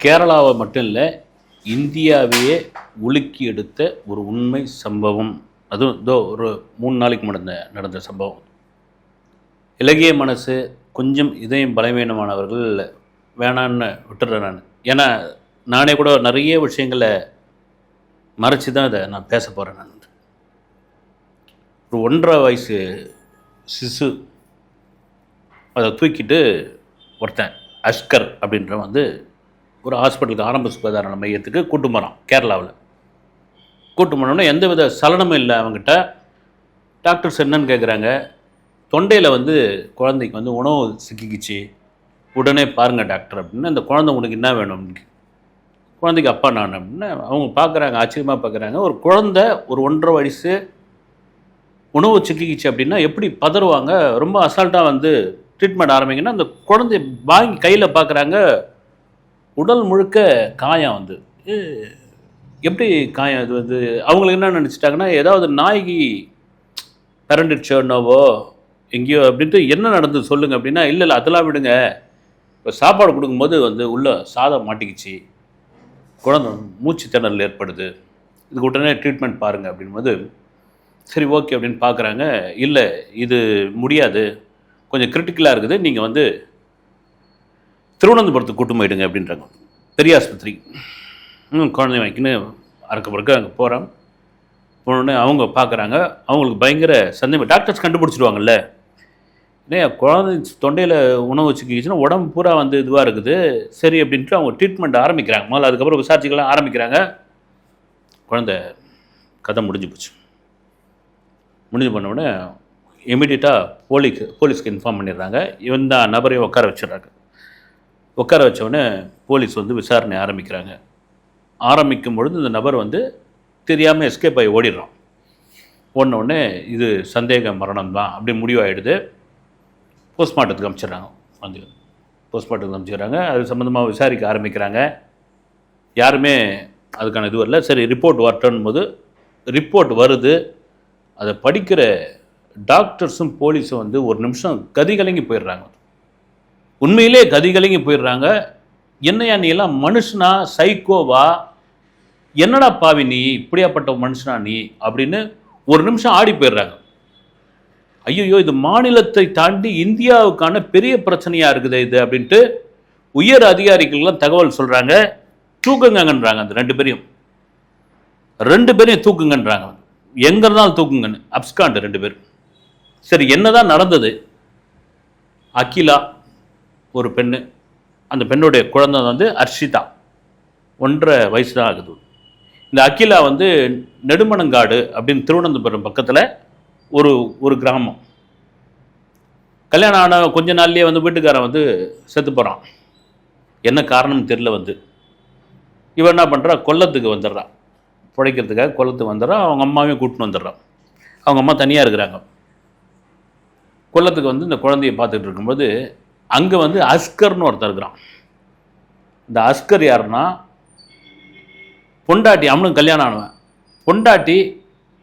கேரளாவை மட்டும் இல்லை, இந்தியாவையே உலுக்கி எடுத்த ஒரு உண்மை சம்பவம். அதுவும் ஒரு 3 நாளைக்கு முன்னாடி நடந்த சம்பவம். இலகிய மனசு, கொஞ்சம் இதயம் பலவீனமானவர்கள் வேணான்னு விட்டுறேன் நான். ஏன்னா நானே கூட நிறைய விஷயங்களை மறைச்சி தான் இதை நான் பேச போகிறேன். நான் ஒரு 1.5 வயசு சிசு அதை தூக்கிட்டு ஒருத்தன் அஸ்கர் அப்படின்ற ஒரு ஹாஸ்பிட்டலுக்கு ஆரம்ப சுகாதார மையத்துக்கு கூட்டு போகிறான். கேரளாவில் கூட்டு போனோடனே எந்த வித சலனமும் இல்லை அவங்ககிட்ட. டாக்டர்ஸ் என்னன்னு கேட்குறாங்க, தொண்டையில் குழந்தைக்கு உணவு சிக்கிக்கிச்சு, உடனே பாருங்கள் டாக்டர் அப்படின்னு. அந்த குழந்தை உனக்கு என்ன வேணும் அப்படின்னு. குழந்தைக்கு அப்பா நான் அப்படின்னு அவங்க பார்க்குறாங்க, ஆச்சரியமாக பார்க்குறாங்க. ஒரு குழந்தை ஒரு 1.5 வயசு உணவு சிக்கிக்கிச்சு அப்படின்னா எப்படி பதறுவாங்க. ரொம்ப அசால்ட்டாக ட்ரீட்மெண்ட் ஆரம்பிங்கன்னா அந்த குழந்தைய வாங்கி கையில் பார்க்குறாங்க, உடல் முழுக்க காயம். எப்படி காயம்? இது அவங்களுக்கு என்ன நினச்சிட்டாங்கன்னா, ஏதாவது நாய்க்கு பிறண்டுச்சோன்னோவோ எங்கேயோ அப்படின்ட்டு. என்ன நடந்தது சொல்லுங்கள் அப்படின்னா, இல்லை அதெல்லாம் விடுங்க, இப்போ சாப்பாடு கொடுக்கும்போது உள்ள சாதம் மாட்டிக்கிச்சு, குழந்தை மூச்சு திணறல் ஏற்படுது, இதுக்கு உடனே ட்ரீட்மெண்ட் பாருங்கள் அப்படின்போது, சரி ஓகே அப்படின்னு பார்க்குறாங்க. இல்லை இது முடியாது, கொஞ்சம் கிரிட்டிக்கலாக இருக்குது, நீங்கள் திருவனந்தபுரத்துக்கு கூட்டு போயிடுங்க அப்படின்றாங்க. பெரிய ஆஸ்பத்திரி. குழந்தை வாங்கிக்கின்னு அறக்க பிறகு அங்கே போகிறோம். போனோடனே அவங்க பார்க்குறாங்க. அவங்களுக்கு பயங்கர சந்தேகம். டாக்டர்ஸ் கண்டுபிடிச்சிடுவாங்கல்ல, குழந்தை தொண்டையில் உணவு வச்சுக்கிச்சுன்னா உடம்பு பூரா இதுவாக இருக்குது, சரி அப்படின்ட்டு அவங்க ட்ரீட்மெண்ட் ஆரம்பிக்கிறாங்க. முதல்ல அதுக்கப்புறம் விசாரிச்சுக்கலாம் ஆரம்பிக்கிறாங்க. குழந்தை கதை முடிஞ்சு போச்சு. முடிஞ்சு பண்ணவுடனே இமீடியட்டாக போலீஸ்க்கு இன்ஃபார்ம் பண்ணிடுறாங்க. இந்த நபரையும் உட்கார வச்சிடுறாங்க. உட்கார வச்சவுடனே போலீஸ் விசாரணை ஆரம்பிக்கிறாங்க. ஆரம்பிக்கும் பொழுது இந்த நபர் தெரியாமல் எஸ்கேப் ஆகி ஓடிடுறான். ஓடினவுடனே இது சந்தேக மரணம் தான் அப்படி முடிவாகிடுது. போஸ்ட்மார்ட்டத்துக்கு அனுப்பிச்சிடுறாங்க. போஸ்ட்மார்ட்டத்துக்கு அனுப்பிச்சிடுறாங்க. அது சம்மந்தமாக விசாரிக்க ஆரம்பிக்கிறாங்க. யாருமே அதுக்கான இது வரல. சரி ரிப்போர்ட் வரட்டும் போது ரிப்போர்ட் வருது. அதை படிக்கிற டாக்டர்ஸும் போலீஸும் ஒரு நிமிஷம் கதிகலங்கி போயிடுறாங்க. உண்மையிலே கதிகலங்கி போயிடுறாங்க. என்னையா நீ எல்லாம் மனுஷனா, சைக்கோவா, என்னடா பாவி நீ, இப்படியாப்பட்ட மனுஷனா நீ அப்படின்னு ஒரு நிமிஷம் ஆடி போயிடுறாங்க. ஐயோ இது மாநிலத்தை தாண்டி இந்தியாவுக்கான பெரிய பிரச்சனையாக இருக்குது இது அப்படின்ட்டு உயர் அதிகாரிகள்லாம் தகவல் சொல்கிறாங்க. தூக்குங்கன்றாங்க. அந்த 2 பேரையும் தூக்குங்கன்றாங்க. எங்கே இருந்தாலும் தூக்குங்கன்னு. அப்ஸ்காண்ட் 2 பேர். சரி என்னதான் நடந்தது? அகிலா ஒரு பெண்ணு, அந்த பெண்ணுடைய குழந்தை அர்ஷிதா, 1.5 வயசு தான் ஆகுது. இந்த அகிலா நெடுமணங்காடு அப்படின்னு திருவனந்தபுரம் பக்கத்தில் ஒரு கிராமம். கல்யாணம் ஆன கொஞ்ச நாள்லேயே வீட்டுக்காரன் செத்து போகிறான். என்ன காரணம்னு தெரியல. இவன் என்ன பண்ணுறா, கொல்லத்துக்கு வந்துடுறான். பிழைக்கிறதுக்காக கொல்லத்துக்கு வந்துடுறான். அவங்க அம்மாவையும் கூட்டின்னு வந்துடுறான். அவங்க அம்மா தனியாக இருக்கிறாங்க. கொல்லத்துக்கு இந்த குழந்தைய பார்த்துட்டு இருக்கும்போது அங்கே அஸ்கர்னு ஒருத்தர் இருக்கிறான். இந்த அஸ்கர் யாருன்னா, பொண்டாட்டி, அவனும் கல்யாணம் ஆனவன். பொண்டாட்டி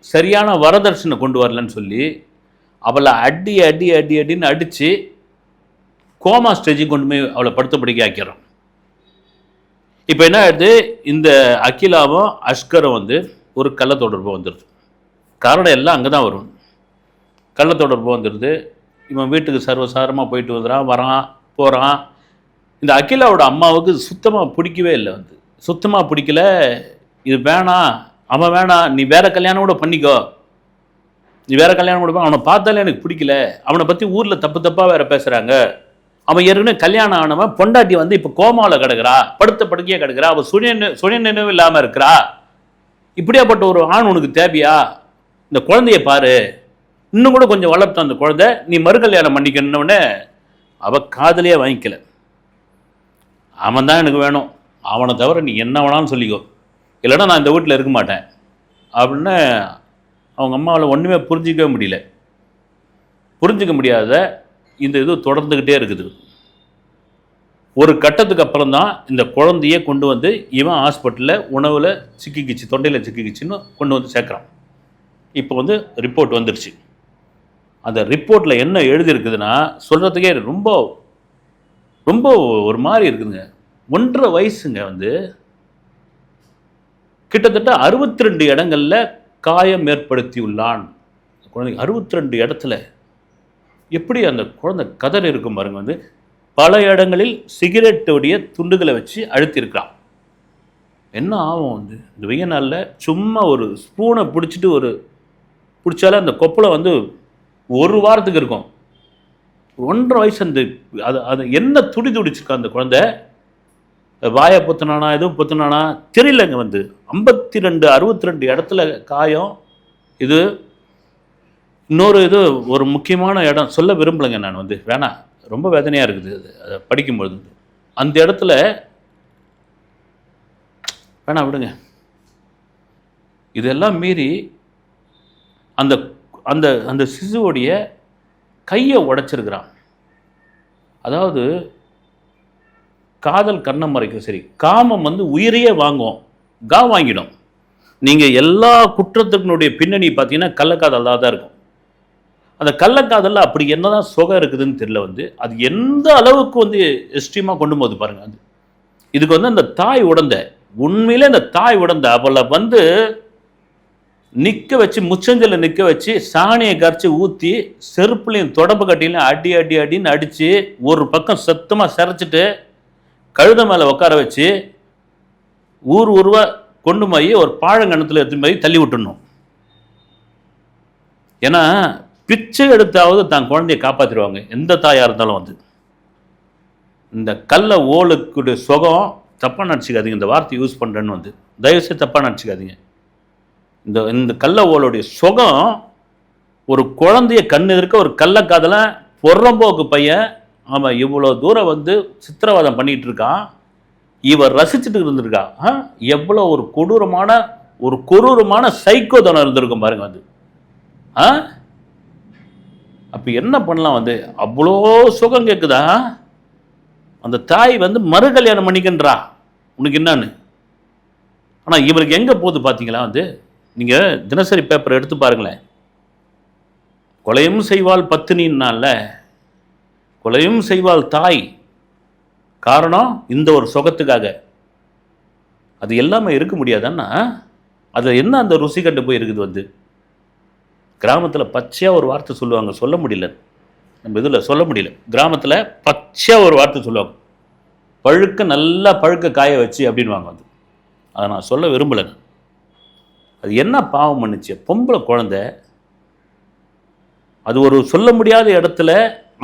சரியான வரதட்சணை கொண்டு வரலன்னு சொல்லி அவளை அடின்னு அடித்து கோமா ஸ்டேஜுக்கு கொண்டு போய் அவளை படுத்த படிக்க ஆக்கிறான். இப்போ என்ன ஆயிடுது, இந்த அகிலாவும் அஸ்கரும் ஒரு கள்ள தொடர்பு வந்துடுது. காரணம் எல்லாம் அங்கே தான் வரும். கள்ள தொடர்பு வந்துடுது. இவன் வீட்டுக்கு சர்வசாரமாக போயிட்டு வரான் போகிறான். இந்த அகிலாவோட அம்மாவுக்கு சுத்தமாக பிடிக்கவே இல்லை. சுத்தமாக பிடிக்கல. இது வேணாம், அவன் வேணாம், நீ வேற கல்யாணம் கூட பண்ணிக்கோ, நீ வேற கல்யாணம் கூட, அவனை பார்த்தாலே எனக்கு பிடிக்கல, அவனை பற்றி ஊரில் தப்பாக வேற பேசுகிறாங்க, அவன் ஏற்கனவே கல்யாணம் ஆனவன், பொண்டாட்டி இப்போ கோமாவில் கிடக்கிறா, படுத்த படுக்கையாக கிடக்கிறா, அவள் சுய நினைவு இல்லாமல் இருக்கிறா, இப்படியாப்பட்ட ஒரு ஆண் உனக்கு தேவையா? இந்த குழந்தைய பாரு, இன்னும் கூட கொஞ்சம் வளர்த்த அந்த குழந்தை, நீ மறுகல்யாணம் பண்ணிக்கணுன்னே அவள் காதலியே வாங்கிக்கல. அவன் தான் எனக்கு வேணும், அவனை தவிர நீ என்ன வேணாலும் சொல்லிக்கோ, இல்லைன்னா நான் இந்த வீட்டில் இருக்க மாட்டேன் அப்படின்னு அவங்க அம்மாவில் ஒன்றுமே புரிஞ்சிக்கவே முடியல. புரிஞ்சிக்க முடியாத இந்த இது தொடர்ந்துக்கிட்டே இருக்குது. ஒரு கட்டத்துக்கு அப்புறம் தான் இந்த குழந்தையே கொண்டு இவன் ஹாஸ்பிட்டலில் உணவில் சிக்கிக்கிச்சு, தொண்டையில் சிக்கிக்கிச்சின்னு கொண்டு சேர்க்குறான். இப்போ ரிப்போர்ட் வந்துடுச்சு. அந்த ரிப்போர்ட்டில் என்ன எழுதியிருக்குதுன்னா சொல்கிறதுக்கே ரொம்ப ரொம்ப ஒரு மாதிரி இருக்குதுங்க. 1.5 வயசுங்க வந்து கிட்டத்தட்ட 62 இடங்கள்ல காயம் ஏற்படுத்தியுள்ளான். குழந்தைங்க 62 இடத்துல எப்படி அந்த குழந்தை கதறி இருக்கும் பாருங்க. வந்து பல இடங்களில் சிகரெட்டுடைய துண்டுகளை வச்சு அழுத்திருக்கிறான். என்ன ஆகும் வந்து இந்த வெய்ய நாளில் சும்மா ஒரு ஸ்பூனை பிடிச்சிட்டு பிடிச்சாலே அந்த கொப்பளை வந்து 1 வாரத்துக்கு இருக்கும். 1.5 வயசு. அந்த அது என்ன துடிச்சிருக்கா அந்த குழந்தை. வாயை பொத்துனானா எதுவும் பொத்துனானா தெரியலங்க. வந்து 62 இடத்துல காயம். இது இன்னொரு ஒரு முக்கியமான இடம் சொல்ல விரும்பலைங்க நான். வந்து வேணாம், ரொம்ப வேதனையாக இருக்குது அதை படிக்கும்பொழுது. அந்த இடத்துல வேணாம் விடுங்க. இதெல்லாம் மீறி அந்த அந்த அந்த சிசுவோடைய கையை உடைச்சிருக்கிறான். அதாவது காதல் கண்ணை மறைக்கும். சரி, காமம் வந்து உயிரையே வாங்கிடும். நீங்கள் எல்லா குற்றத்தினுடைய பின்னணி பார்த்தீங்கன்னா கள்ளக்காதல் தான் இருக்கும். அந்த கள்ளக்காதலில் அப்படி என்னதான் சுகம் இருக்குதுன்னு தெரியல. வந்து அது எந்த அளவுக்கு வந்து எக்ஸ்ட்ரீமாக கொண்டு போகுது பாருங்க. அது இதுக்கு வந்து அந்த தாய் உடந்த உண்மையிலே அந்த தாய் உடந்த அவளை வந்து நிற்க வச்சு முச்சஞ்சலில் நிற்க வச்சு சாணியை கரைச்சி ஊற்றி செருப்புலையும் தொடப்பு கட்டிலையும் அடின்னு அடித்து ஒரு பக்கம் சத்தமாக சிரைச்சிட்டு கழுத மேலே உட்கார வச்சு ஊர்வா கொண்டு போய் ஒரு பாழங்கணத்தில் எடுத்துன்னு போய் தள்ளி விட்டுடணும். ஏன்னா பிச்சை எடுத்தாவது தான் குழந்தைய காப்பாற்றிடுவாங்க எந்த தாயாக இருந்தாலும். வந்து இந்த கள்ள ஓலுக்குடைய சுகம் தப்பாக நினச்சிக்காதீங்க. இந்த வார்த்தை யூஸ் பண்ணுறேன்னு வந்து தயவுசெய்து தப்பாக நினச்சிக்காதீங்க. இந்த கள்ள ஓலுடைய சுகம் ஒரு குழந்தைய கண் எதிர்க்க ஒரு கள்ளக்காதலை பொறம்போக்கு பையன் அவன் இவ்வளோ தூரம் வந்து சித்திரவாதம் பண்ணிகிட்டு இருக்கான். இவர் ரசிச்சுட்டு இருந்திருக்கா. எவ்வளோ ஒரு கொடூரமான சைக்கோதனம் இருந்திருக்கும் பாருங்க. அது அப்போ என்ன பண்ணலாம். வந்து அவ்வளோ சுகம் கேட்குதா. அந்த தாய் வந்து மறு கல்யாணம் பண்ணிக்கின்றா உனக்கு என்னன்னு. ஆனால் இவருக்கு எங்கே போகுது பார்த்தீங்களா. வந்து நீங்கள் தினசரி பேப்பர் எடுத்து பாருங்களேன். கொலையும் செய்வாள் பத்தினின்னால கொலையும் செய்வாள் தாய். காரணம் இந்த ஒரு சுகத்துக்காக. அது எல்லாமே இருக்க முடியாதுன்னா அது என்ன அந்த ருசி கண்டு போய் இருக்குது. வந்து கிராமத்தில் பச்சையாக ஒரு வார்த்தை சொல்லுவாங்க, சொல்ல முடியல நம்ம இதில் சொல்ல முடியல. கிராமத்தில் பச்சையாக ஒரு வார்த்தை சொல்லுவாங்க, நல்லா பழுக்க காய வச்சு அப்படின்வாங்க. வந்து அதை நான் சொல்ல விரும்பலை. அது என்ன பாவம் பண்ணுச்சு. பொம்பளை குழந்தை அது ஒரு சொல்ல முடியாத இடத்துல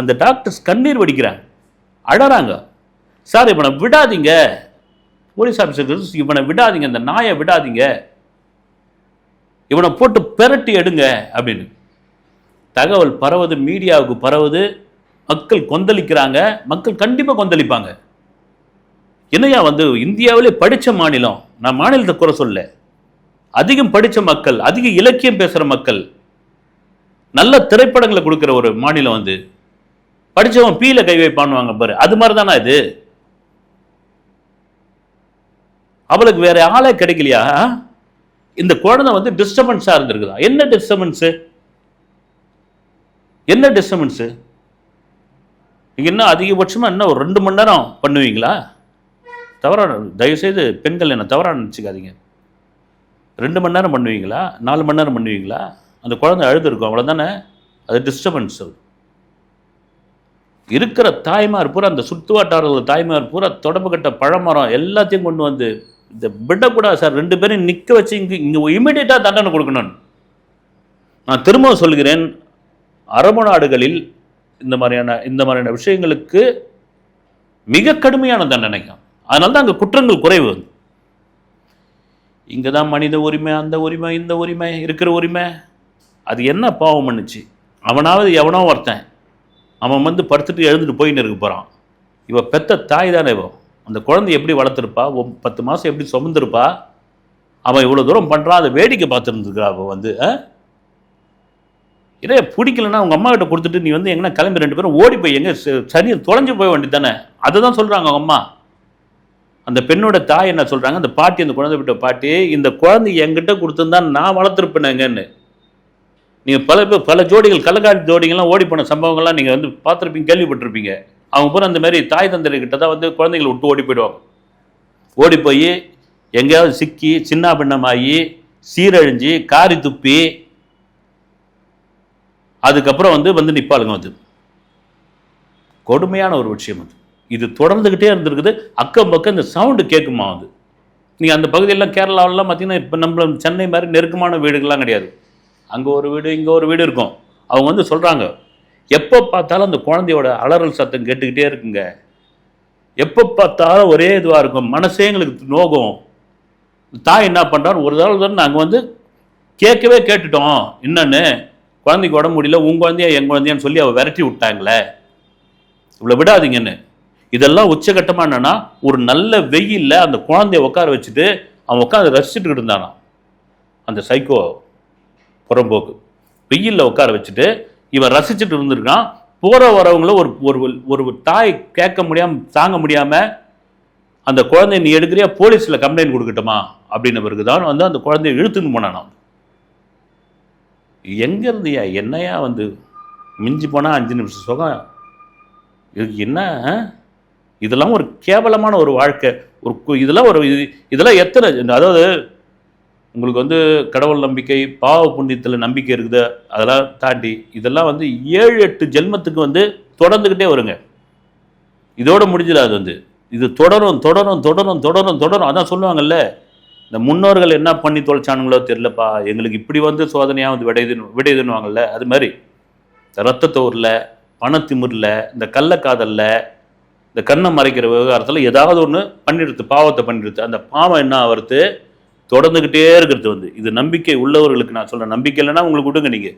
அந்த டாக்டர்ஸ் கண்ணீர் வடிக்கிறாங்க, அழறாங்க. சார் இவனை விடாதீங்க, போலீஸ் ஆஃபீஸர் இவனை விடாதீங்க, இந்த நாயை விடாதீங்க, இவனை போட்டு பெரட்டி எடுங்க அப்படின்னு தகவல் பரவுது, மீடியாவுக்கு பரவுது, மக்கள் கொந்தளிக்கிறாங்க. மக்கள் கண்டிப்பாக கொந்தளிப்பாங்க. என்னையா வந்து இந்தியாவிலே படித்த மாநிலம், நான் மாநிலத்தை குறை சொல்ல, அதிகம் படித்த மக்கள், அதிக இலக்கியம் பேசுகிற மக்கள், நல்ல திரைப்படங்களை கொடுக்குற ஒரு மாநிலம். வந்து படித்தவன் பீல கை வைப்பான்வாங்க பாரு, அது மாதிரி தானே இது. அவளுக்கு வேற ஆளே கிடைக்கலையா. இந்த குழந்தை வந்து டிஸ்டர்பன்ஸா இருந்திருக்குதா. என்ன டிஸ்டர்பன்ஸு நீங்க என்ன அதிகபட்சமா என்ன ஒரு 2 மணி நேரம் பண்ணுவீங்களா? தவறான, தயவுசெய்து பெண்கள் என்ன தவறாக நினச்சிக்காதீங்க. 2 மணி நேரம் பண்ணுவீங்களா? 4 மணி நேரம் பண்ணுவீங்களா? அந்த குழந்தை அழுது இருக்கும், அவ்வளோதானே. அது டிஸ்டர்பன்ஸ். இருக்கிற தாய்மார் பூரா, அந்த சுற்றுவாட்டாளர்கள் தாய்மார் பூரா தொடப்பு கட்ட பழமரம் எல்லாத்தையும் கொண்டு வந்து இந்த விடக்கூடாது சார். 2 பேரும் நிற்க வச்சு இங்கே இமீடியட்டாக தண்டனை கொடுக்கணும். நான் திரும்ப சொல்கிறேன், அரபு நாடுகளில் இந்த மாதிரியான விஷயங்களுக்கு மிக கடுமையான தண்டனைக்கும். அதனால தான் அங்கே குற்றங்கள் குறைவு. இங்கே தான் மனித உரிமை, அந்த உரிமை, இந்த உரிமை, இருக்கிற உரிமை. அது என்ன பாவம் பண்ணுச்சு? அவனாவது எவனோ ஒருத்தன் அவன் வந்து படுத்துட்டு எழுந்துட்டு போயின்னு இருக்க போகிறான். இவ பெத்த தாய் தானே. இவன் அந்த குழந்தை எப்படி வளர்த்துருப்பா, 10 மாதம் எப்படி சுமந்துருப்பா. அவன் இவ்வளோ தூரம் பண்ணுறான், அதை வேடிக்கை பார்த்துருந்துருக்கா. அவள் வந்து இதே பிடிக்கலன்னா அவங்க அம்மா கிட்ட கொடுத்துட்டு நீ வந்து எங்கன்னா கிளம்பி 2 பேரும் ஓடி போய் எங்கே சரி தொலைஞ்சு போய் வேண்டி தானே. அதை தான் சொல்கிறாங்க அவங்க அம்மா. அந்த பெண்ணோட தாய் என்ன சொல்கிறாங்க, அந்த பாட்டி, அந்த குழந்தை விட்ட பாட்டி, இந்த குழந்தை என்கிட்ட கொடுத்துருந்தா நான் வளர்த்துருப்பேனுங்கன்னு. நீங்கள் பல ஜோடிகள், கள்ளக்காட்சி ஜோடிகள்லாம் ஓடி போன சம்பவங்கள்லாம் நீங்கள் வந்து பார்த்துருப்பீங்க, கேள்விப்பட்டிருப்பீங்க. அவங்க பூரா அந்த மாதிரி தாய் தந்தைகிட்ட தான் வந்து குழந்தைகளை விட்டு ஓடி போயிடுவாங்க. ஓடி போய் எங்கேயாவது சிக்கி சின்ன பின்னமாகி சீரழிஞ்சு காரி துப்பி அதுக்கப்புறம் வந்து நிற்பாளுங்க. வந்து கொடுமையான ஒரு விஷயம் அது. இது தொடர்ந்துக்கிட்டே இருந்திருக்குது. அக்கம் பக்கம் இந்த சவுண்டு கேட்குமா? வந்து நீங்கள் அந்த பகுதியெல்லாம் கேரளாவிலாம் பார்த்தீங்கன்னா இப்போ நம்ம சென்னை மாதிரி நெருக்கமான வீடுகள்லாம் கிடையாது. அங்கே ஒரு வீடு இங்கே ஒரு வீடு இருக்கும். அவங்க வந்து சொல்கிறாங்க, எப்போ பார்த்தாலும் அந்த குழந்தையோட அலறல் சத்தம் கேட்டுக்கிட்டே இருக்குங்க. எப்போ பார்த்தாலும் ஒரே இதுவாக இருக்கும். மனசே எங்களுக்கு நோகும். தாய் என்ன பண்ணுறாரு, ஒரு தடவை நாங்கள் வந்து கேட்டுட்டோம். என்னன்னு குழந்தைக்கு உடம்பு முடியல, உன் குழந்தையா என் குழந்தையான்னு சொல்லி அவள் விரட்டி விட்டாங்களே, இவ்வளோ விடாதீங்கன்னு. இதெல்லாம் உச்சகட்டமாக என்னன்னா, ஒரு நல்ல வெயில்ல அந்த குழந்தைய உட்கார வச்சுட்டு அவன் உட்காந்து ரசிச்சுட்டு இருந்தானா. அந்த சைக்கோ புறம்போக்கு வெயிலில் உட்கார வச்சுட்டு இவன் ரசிச்சுட்டு இருந்திருக்கான். போகிற வரவங்களும் ஒரு தாய் கேட்க முடியாமல் தாங்க முடியாமல் அந்த குழந்தைய நீ எடுக்கிறியா, போலீஸில் கம்ப்ளைண்ட் கொடுக்கட்டுமா அப்படின்னு பிறகு தான் வந்து அந்த குழந்தைய இழுத்துன்னு போனான். எங்கேருந்தியா என்னையா வந்து மிஞ்சி போனால் 5 நிமிஷம் சுகம். இதுக்கு என்ன? இதெல்லாம் ஒரு கேவலமான ஒரு வாழ்க்கை. இதெல்லாம் எத்தனை, அதாவது உங்களுக்கு வந்து கடவுள் நம்பிக்கை, பாவ புண்ணியத்தில் நம்பிக்கை இருக்குது, அதெல்லாம் தாண்டி இதெல்லாம் வந்து 7-8 ஜென்மத்துக்கு வந்து தொடர்ந்துக்கிட்டே வருங்க. இதோட முடிஞ்சிடாது. வந்து இது தொடரும் தொடரும் தொடரும் தொடரும் தொடரும். அதான் சொல்லுவாங்கல்ல, இந்த முன்னோர்கள் என்ன பண்ணி தொலைச்சானுங்களோ தெரியலப்பா, எங்களுக்கு இப்படி வந்து சோதனையாக வந்து விடையுதுன்னுவாங்கல்ல, அது மாதிரி ரத்தத்தோரில், பணத்திமிரில், இந்த கள்ளக்காதலில், இந்த கண்ணை மறைக்கிற விவகாரத்தில் ஏதாவது ஒன்று பண்ணிடுது, பாவத்தை பண்ணிடுது. அந்த பாவம் என்ன ஆகிறது, தொடர்ந்துக்கிட்டே இருக்கிறது. வந்து இது நம்பிக்கை உள்ளவர்களுக்கு நான் சொல்கிறேன். நம்பிக்கை இல்லைன்னா உங்களுக்கு விடுங்க. நீங்கள்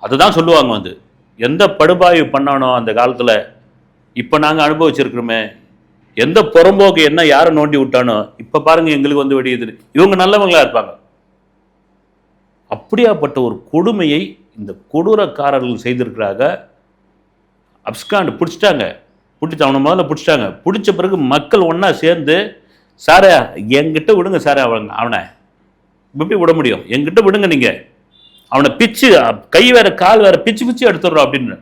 அதை தான் சொல்லுவாங்க. வந்து எந்த படுபாய்வு பண்ணானோ அந்த காலத்தில், இப்போ நாங்கள் அனுபவிச்சிருக்கிறோமே, எந்த புறம்போக்கு என்ன யாரை நோண்டி விட்டானோ இப்போ பாருங்க எங்களுக்கு வந்து வெடியுது. இவங்க நல்லவங்களா இருப்பாங்க. அப்படியாப்பட்ட ஒரு கொடுமையை இந்த கொடூரக்காரர்கள் செய்திருக்கிறாங்க. அப்ஸ்காண்ட் பிடிச்சிட்டாங்க. அவனை முதல்ல பிடிச்சிட்டாங்க. பிடிச்ச பிறகு மக்கள் ஒன்றா சேர்ந்து, சாரே என்கிட்ட விடுங்க சாரே, அவனை எப்படி விட முடியும், என்கிட்ட விடுங்க, நீங்கள் அவனை பிச்சு கை வேற கால் வேற பிச்சு எடுத்துடுறோம் அப்படின்னு.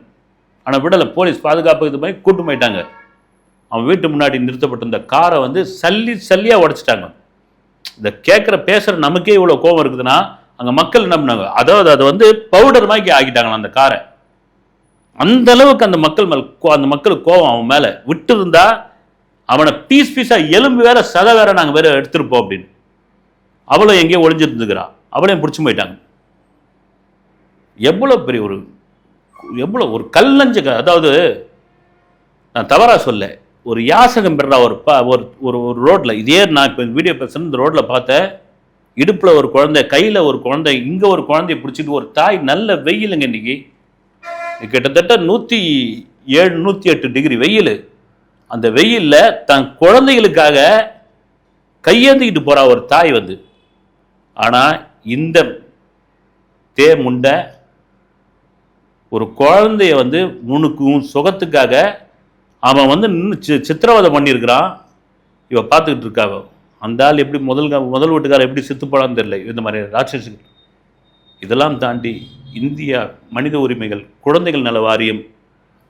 ஆனால் விடலை. போலீஸ் பாதுகாப்பு இது மாதிரி கூட்டு போயிட்டாங்க. அவன் வீட்டு முன்னாடி நிறுத்தப்பட்டிருந்த காரை வந்து சல்லியாக உடைச்சிட்டாங்க. இந்த பேசுகிற நமக்கே இவ்வளோ கோபம் இருக்குதுன்னா அங்கே மக்கள் என்ன பண்ணாங்க, அதாவது அதை வந்து பவுடர் மாதிரி ஆக்கிட்டாங்களா அந்த காரை. அந்த அளவுக்கு அந்த மக்களுக்கு கோபம் அவன் மேலே. விட்டு இருந்தா அவனை பீஸாக எலும்பு வேற சதை வேற நாங்கள் வேற எடுத்துருப்போம் அப்படின்னு. அவளும் எங்கேயோ ஒளிஞ்சிருந்துக்கிறா. அவளையும் பிடிச்சி போயிட்டாங்க. எவ்வளோ ஒரு கல்லஞ்ச, அதாவது நான் தவறாக சொல்ல, ஒரு யாசகம் பெறா ஒரு ரோட்டில், இதே நான் இப்போ வீடியோ பேசுகிறேன், இந்த ரோட்டில் பார்த்தேன். இடுப்பில் ஒரு குழந்தை, கையில் ஒரு குழந்தை, இங்கே ஒரு குழந்தைய பிடிச்சிட்டு ஒரு தாய், நல்ல வெயிலுங்க இன்னைக்கு, கிட்டத்தட்ட 107 108 டிகிரி வெயில். அந்த வெயிலில் தன் குழந்தைகளுக்காக கையேந்திக்கிட்டு போகிறா ஒரு தாய் வந்து. ஆனால் இந்த முண்டை ஒரு குழந்தைய வந்து உன் சுகத்துக்காக அவன் வந்து நின்று சித்திரவதை பண்ணியிருக்கிறான். இவ பார்த்துக்கிட்டு இருக்காவ. அந்த ஆள் எப்படி முதல் வீட்டுக்காரர் எப்படி செத்து போனான்னு தெரியல. இந்த மாதிரி ராட்சசுகள். இதெல்லாம் தாண்டி இந்தியா மனித உரிமைகள், குழந்தைகள் நல வாரியம்,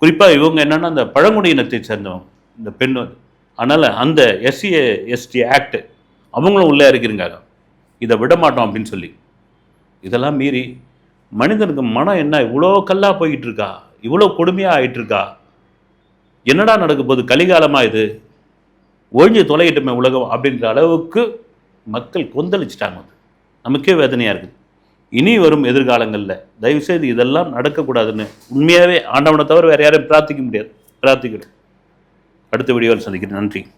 குறிப்பாக இவங்க என்னென்னா அந்த பழங்குடியினத்தை சேர்ந்தவங்க, இந்த பெண். அதனால் அந்த SC/ST ஆக்ட் அவங்களும் உள்ளே இருக்கிறாங்க. இதை விட மாட்டோம் அப்படின்னு சொல்லி. இதெல்லாம் மீறி மனிதனுக்கு மனம் என்ன இவ்வளோ கல்லாக போய்கிட்டு இருக்கா, இவ்வளோ கொடுமையாக ஆகிட்டு இருக்கா, என்னடா நடக்க போகுது, கலிகாலமாக இது, ஒழிஞ்சு தொலைகிட்டுமே உலகம் அப்படின்ற அளவுக்கு மக்கள் கொந்தளிச்சிட்டாங்க. நமக்கே வேதனையாக இருக்குது. இனி வரும் எதிர்காலங்களில் தயவுசெய்து இதெல்லாம் நடக்கக்கூடாதுன்னு உண்மையாகவே ஆண்டவனை தவிர வேறு யாரையும் பிரார்த்திக்க முடியாது. பிரார்த்திக்கிறோம். அடுத்த வீடியோவில் சந்திக்கிறேன். நன்றி.